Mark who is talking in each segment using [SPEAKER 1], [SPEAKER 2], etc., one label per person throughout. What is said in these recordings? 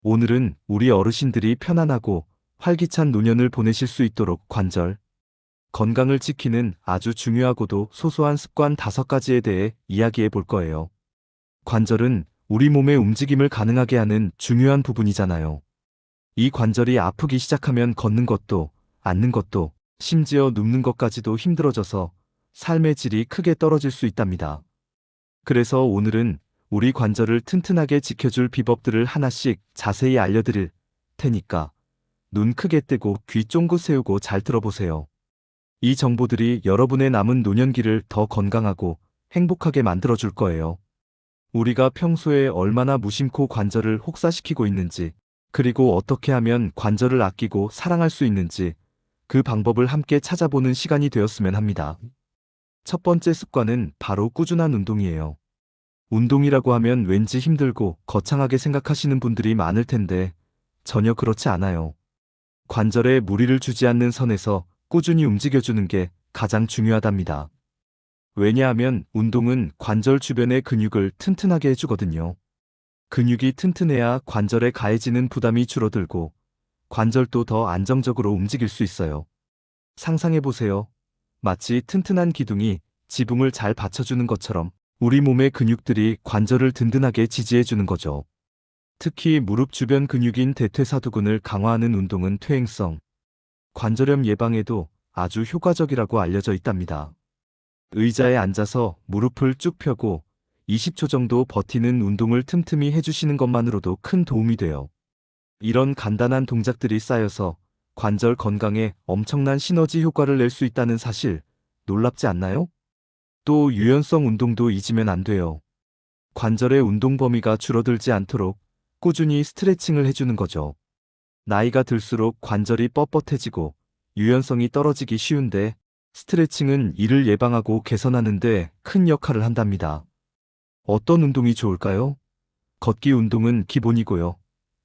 [SPEAKER 1] 오늘은 우리 어르신들이 편안하고 활기찬 노년을 보내실 수 있도록 관절 건강을 지키는 아주 중요하고도 소소한 습관 5가지에 대해 이야기해 볼 거예요. 관절은 우리 몸의 움직임을 가능하게 하는 중요한 부분이잖아요. 이 관절이 아프기 시작하면 걷는 것도, 앉는 것도, 심지어 눕는 것까지도 힘들어져서 삶의 질이 크게 떨어질 수 있답니다. 그래서 오늘은 우리 관절을 튼튼하게 지켜줄 비법들을 하나씩 자세히 알려드릴 테니까 눈 크게 뜨고 귀 쫑긋 세우고 잘 들어보세요. 이 정보들이 여러분의 남은 노년기를 더 건강하고 행복하게 만들어줄 거예요. 우리가 평소에 얼마나 무심코 관절을 혹사시키고 있는지, 그리고 어떻게 하면 관절을 아끼고 사랑할 수 있는지 그 방법을 함께 찾아보는 시간이 되었으면 합니다. 첫 번째 습관은 바로 꾸준한 운동이에요. 운동이라고 하면 왠지 힘들고 거창하게 생각하시는 분들이 많을 텐데 전혀 그렇지 않아요. 관절에 무리를 주지 않는 선에서 꾸준히 움직여주는 게 가장 중요하답니다. 왜냐하면 운동은 관절 주변의 근육을 튼튼하게 해주거든요. 근육이 튼튼해야 관절에 가해지는 부담이 줄어들고 관절도 더 안정적으로 움직일 수 있어요. 상상해보세요. 마치 튼튼한 기둥이 지붕을 잘 받쳐주는 것처럼 우리 몸의 근육들이 관절을 든든하게 지지해주는 거죠. 특히 무릎 주변 근육인 대퇴사두근을 강화하는 운동은 퇴행성 관절염 예방에도 아주 효과적이라고 알려져 있답니다. 의자에 앉아서 무릎을 쭉 펴고 20초 정도 버티는 운동을 틈틈이 해주시는 것만으로도 큰 도움이 돼요. 이런 간단한 동작들이 쌓여서 관절 건강에 엄청난 시너지 효과를 낼 수 있다는 사실 놀랍지 않나요? 또 유연성 운동도 잊으면 안 돼요. 관절의 운동 범위가 줄어들지 않도록 꾸준히 스트레칭을 해주는 거죠. 나이가 들수록 관절이 뻣뻣해지고 유연성이 떨어지기 쉬운데 스트레칭은 이를 예방하고 개선하는 데 큰 역할을 한답니다. 어떤 운동이 좋을까요? 걷기 운동은 기본이고요.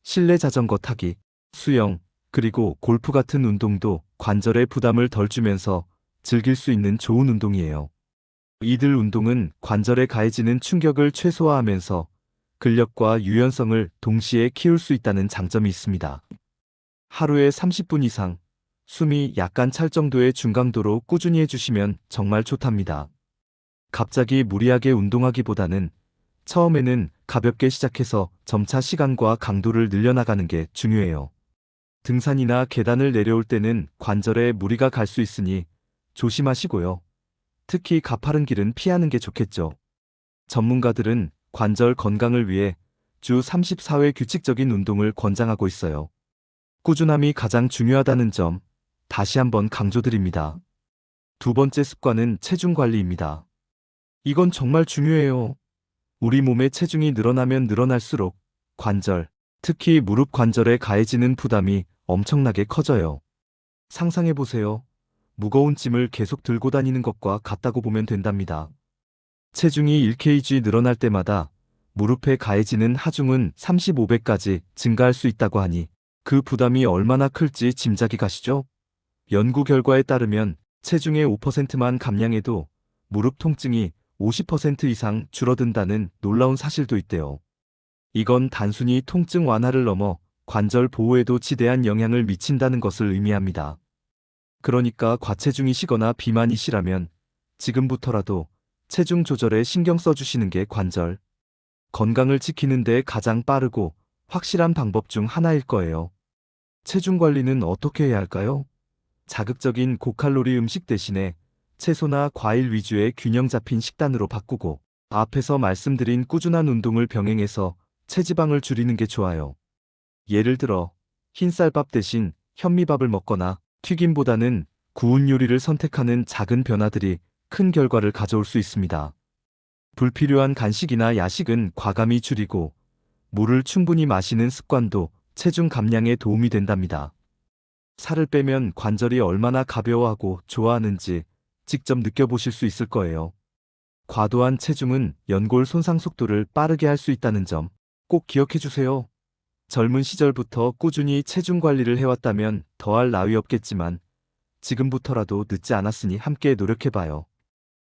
[SPEAKER 1] 실내 자전거 타기, 수영, 그리고 골프 같은 운동도 관절에 부담을 덜 주면서 즐길 수 있는 좋은 운동이에요. 이들 운동은 관절에 가해지는 충격을 최소화하면서 근력과 유연성을 동시에 키울 수 있다는 장점이 있습니다. 하루에 30분 이상, 숨이 약간 찰 정도의 중강도로 꾸준히 해주시면 정말 좋답니다. 갑자기 무리하게 운동하기보다는 처음에는 가볍게 시작해서 점차 시간과 강도를 늘려나가는 게 중요해요. 등산이나 계단을 내려올 때는 관절에 무리가 갈 수 있으니 조심하시고요. 특히 가파른 길은 피하는 게 좋겠죠. 전문가들은 관절 건강을 위해 주 34회 규칙적인 운동을 권장하고 있어요. 꾸준함이 가장 중요하다는 점 다시 한번 강조드립니다. 두 번째 습관은 체중 관리입니다. 이건 정말 중요해요. 우리 몸의 체중이 늘어나면 늘어날수록 관절, 특히 무릎 관절에 가해지는 부담이 엄청나게 커져요. 상상해보세요. 무거운 짐을 계속 들고 다니는 것과 같다고 보면 된답니다. 체중이 1kg 늘어날 때마다 무릎에 가해지는 하중은 35배까지 증가할 수 있다고 하니 그 부담이 얼마나 클지 짐작이 가시죠? 연구 결과에 따르면 체중의 5%만 감량해도 무릎 통증이 50% 이상 줄어든다는 놀라운 사실도 있대요. 이건 단순히 통증 완화를 넘어 관절 보호에도 지대한 영향을 미친다는 것을 의미합니다. 그러니까 과체중이시거나 비만이시라면 지금부터라도 체중 조절에 신경 써주시는 게 관절 건강을 지키는 데 가장 빠르고 확실한 방법 중 하나일 거예요. 체중 관리는 어떻게 해야 할까요? 자극적인 고칼로리 음식 대신에 채소나 과일 위주의 균형 잡힌 식단으로 바꾸고 앞에서 말씀드린 꾸준한 운동을 병행해서 체지방을 줄이는 게 좋아요. 예를 들어 흰쌀밥 대신 현미밥을 먹거나 튀김보다는 구운 요리를 선택하는 작은 변화들이 큰 결과를 가져올 수 있습니다. 불필요한 간식이나 야식은 과감히 줄이고 물을 충분히 마시는 습관도 체중 감량에 도움이 된답니다. 살을 빼면 관절이 얼마나 가벼워하고 좋아하는지 직접 느껴보실 수 있을 거예요. 과도한 체중은 연골 손상 속도를 빠르게 할 수 있다는 점 꼭 기억해 주세요. 젊은 시절부터 꾸준히 체중 관리를 해왔다면 더할 나위 없겠지만 지금부터라도 늦지 않았으니 함께 노력해봐요.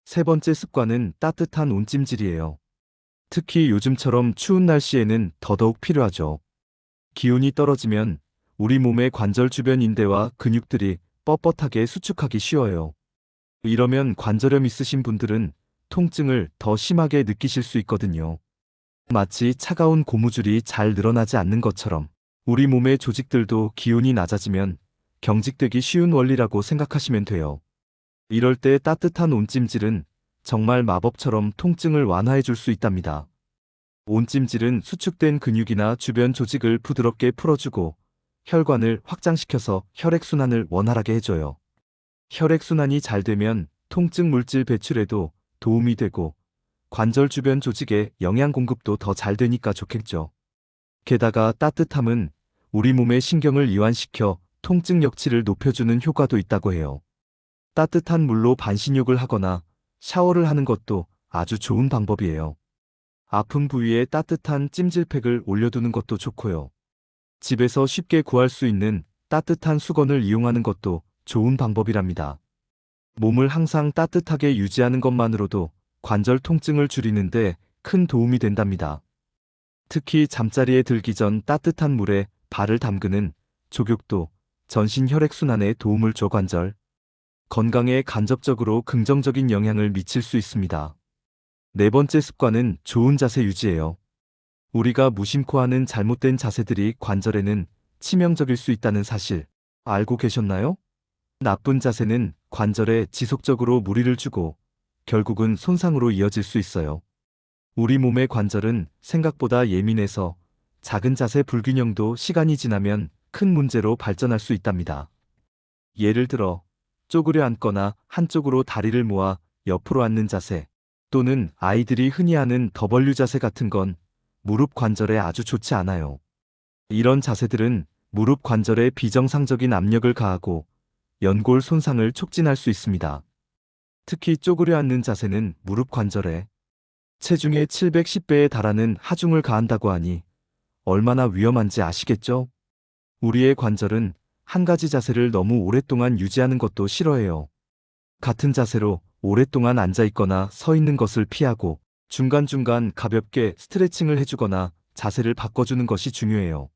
[SPEAKER 1] 세 번째 습관은 따뜻한 온찜질이에요. 특히 요즘처럼 추운 날씨에는 더더욱 필요하죠. 기온이 떨어지면 우리 몸의 관절 주변 인대와 근육들이 뻣뻣하게 수축하기 쉬워요. 이러면 관절염 있으신 분들은 통증을 더 심하게 느끼실 수 있거든요. 마치 차가운 고무줄이 잘 늘어나지 않는 것처럼 우리 몸의 조직들도 기온이 낮아지면 경직되기 쉬운 원리라고 생각하시면 돼요. 이럴 때 따뜻한 온찜질은 정말 마법처럼 통증을 완화해 줄 수 있답니다. 온찜질은 수축된 근육이나 주변 조직을 부드럽게 풀어주고 혈관을 확장시켜서 혈액순환을 원활하게 해줘요. 혈액순환이 잘 되면 통증 물질 배출에도 도움이 되고 관절 주변 조직에 영양 공급도 더 잘 되니까 좋겠죠. 게다가 따뜻함은 우리 몸의 신경을 이완시켜 통증 역치를 높여주는 효과도 있다고 해요. 따뜻한 물로 반신욕을 하거나 샤워를 하는 것도 아주 좋은 방법이에요. 아픈 부위에 따뜻한 찜질팩을 올려두는 것도 좋고요. 집에서 쉽게 구할 수 있는 따뜻한 수건을 이용하는 것도 좋은 방법이랍니다. 몸을 항상 따뜻하게 유지하는 것만으로도 관절 통증을 줄이는데 큰 도움이 된답니다. 특히 잠자리에 들기 전 따뜻한 물에 발을 담그는 족욕도 전신 혈액순환에 도움을 줘 관절 건강에 간접적으로 긍정적인 영향을 미칠 수 있습니다. 네 번째 습관은 좋은 자세 유지예요. 우리가 무심코 하는 잘못된 자세들이 관절에는 치명적일 수 있다는 사실 알고 계셨나요? 나쁜 자세는 관절에 지속적으로 무리를 주고 결국은 손상으로 이어질 수 있어요. 우리 몸의 관절은 생각보다 예민해서 작은 자세 불균형도 시간이 지나면 큰 문제로 발전할 수 있답니다. 예를 들어 쪼그려 앉거나 한쪽으로 다리를 모아 옆으로 앉는 자세 또는 아이들이 흔히 하는 더벌유 자세 같은 건 무릎 관절에 아주 좋지 않아요. 이런 자세들은 무릎 관절에 비정상적인 압력을 가하고 연골 손상을 촉진할 수 있습니다. 특히 쪼그려 앉는 자세는 무릎 관절에 체중의 710배에 달하는 하중을 가한다고 하니 얼마나 위험한지 아시겠죠? 우리의 관절은 한 가지 자세를 너무 오랫동안 유지하는 것도 싫어해요. 같은 자세로 오랫동안 앉아 있거나 서 있는 것을 피하고 중간중간 가볍게 스트레칭을 해주거나 자세를 바꿔주는 것이 중요해요.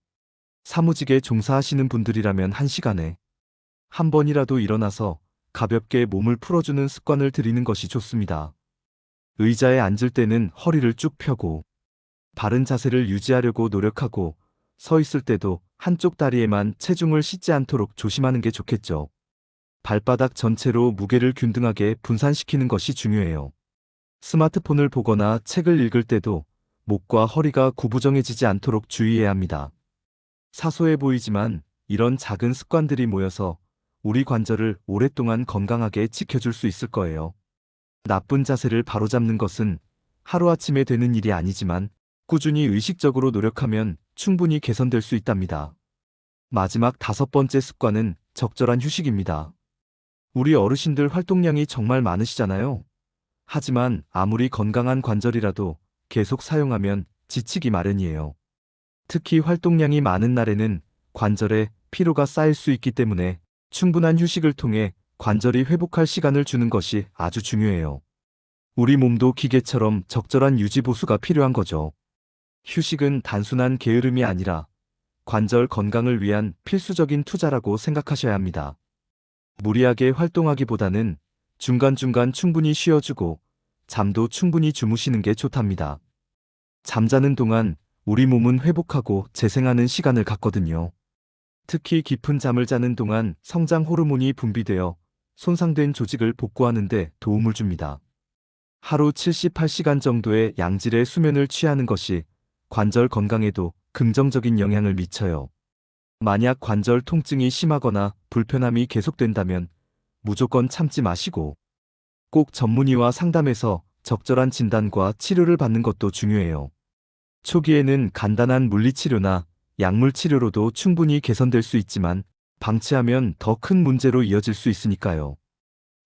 [SPEAKER 1] 사무직에 종사하시는 분들이라면 1시간에 한 번이라도 일어나서 가볍게 몸을 풀어주는 습관을 들이는 것이 좋습니다. 의자에 앉을 때는 허리를 쭉 펴고 바른 자세를 유지하려고 노력하고 서 있을 때도 한쪽 다리에만 체중을 싣지 않도록 조심하는 게 좋겠죠. 발바닥 전체로 무게를 균등하게 분산시키는 것이 중요해요. 스마트폰을 보거나 책을 읽을 때도 목과 허리가 구부정해지지 않도록 주의해야 합니다. 사소해 보이지만 이런 작은 습관들이 모여서 우리 관절을 오랫동안 건강하게 지켜줄 수 있을 거예요. 나쁜 자세를 바로잡는 것은 하루아침에 되는 일이 아니지만 꾸준히 의식적으로 노력하면 충분히 개선될 수 있답니다. 마지막 5번째 습관은 적절한 휴식입니다. 우리 어르신들 활동량이 정말 많으시잖아요. 하지만 아무리 건강한 관절이라도 계속 사용하면 지치기 마련이에요. 특히 활동량이 많은 날에는 관절에 피로가 쌓일 수 있기 때문에 충분한 휴식을 통해 관절이 회복할 시간을 주는 것이 아주 중요해요. 우리 몸도 기계처럼 적절한 유지 보수가 필요한 거죠. 휴식은 단순한 게으름이 아니라 관절 건강을 위한 필수적인 투자라고 생각하셔야 합니다. 무리하게 활동하기보다는 중간중간 충분히 쉬어주고 잠도 충분히 주무시는 게 좋답니다. 잠자는 동안 우리 몸은 회복하고 재생하는 시간을 갖거든요. 특히 깊은 잠을 자는 동안 성장 호르몬이 분비되어 손상된 조직을 복구하는 데 도움을 줍니다. 하루 78시간 정도의 양질의 수면을 취하는 것이 관절 건강에도 긍정적인 영향을 미쳐요. 만약 관절 통증이 심하거나 불편함이 계속된다면 무조건 참지 마시고 꼭 전문의와 상담해서 적절한 진단과 치료를 받는 것도 중요해요. 초기에는 간단한 물리치료나 약물치료로도 충분히 개선될 수 있지만 방치하면 더 큰 문제로 이어질 수 있으니까요.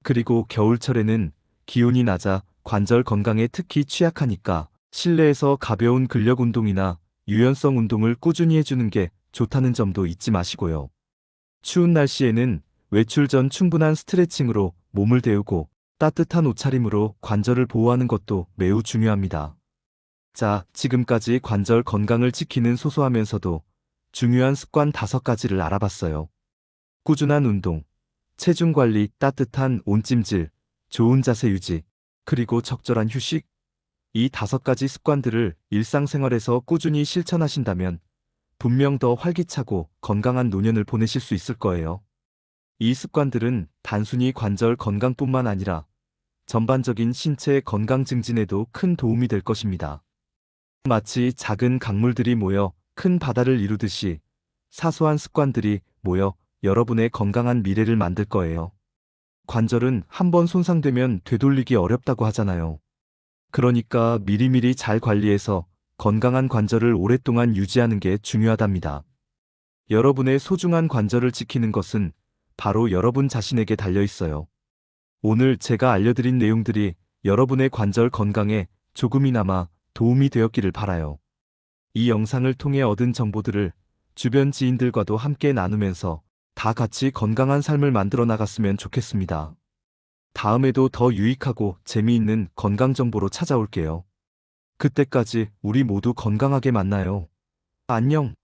[SPEAKER 1] 그리고 겨울철에는 기온이 낮아 관절 건강에 특히 취약하니까 실내에서 가벼운 근력 운동이나 유연성 운동을 꾸준히 해주는 게 좋다는 점도 잊지 마시고요. 추운 날씨에는 외출 전 충분한 스트레칭으로 몸을 데우고 따뜻한 옷차림으로 관절을 보호하는 것도 매우 중요합니다. 자, 지금까지 관절 건강을 지키는 소소하면서도 중요한 습관 5가지를 알아봤어요. 꾸준한 운동, 체중 관리, 따뜻한 온찜질, 좋은 자세 유지, 그리고 적절한 휴식. 이 5가지 습관들을 일상생활에서 꾸준히 실천하신다면 분명 더 활기차고 건강한 노년을 보내실 수 있을 거예요. 이 습관들은 단순히 관절 건강뿐만 아니라 전반적인 신체 건강 증진에도 큰 도움이 될 것입니다. 마치 작은 강물들이 모여 큰 바다를 이루듯이 사소한 습관들이 모여 여러분의 건강한 미래를 만들 거예요. 관절은 한번 손상되면 되돌리기 어렵다고 하잖아요. 그러니까 미리미리 잘 관리해서 건강한 관절을 오랫동안 유지하는 게 중요하답니다. 여러분의 소중한 관절을 지키는 것은 바로 여러분 자신에게 달려 있어요. 오늘 제가 알려드린 내용들이 여러분의 관절 건강에 조금이나마 도움이 되었기를 바라요. 이 영상을 통해 얻은 정보들을 주변 지인들과도 함께 나누면서 다 같이 건강한 삶을 만들어 나갔으면 좋겠습니다. 다음에도 더 유익하고 재미있는 건강 정보로 찾아올게요. 그때까지 우리 모두 건강하게 만나요. 안녕.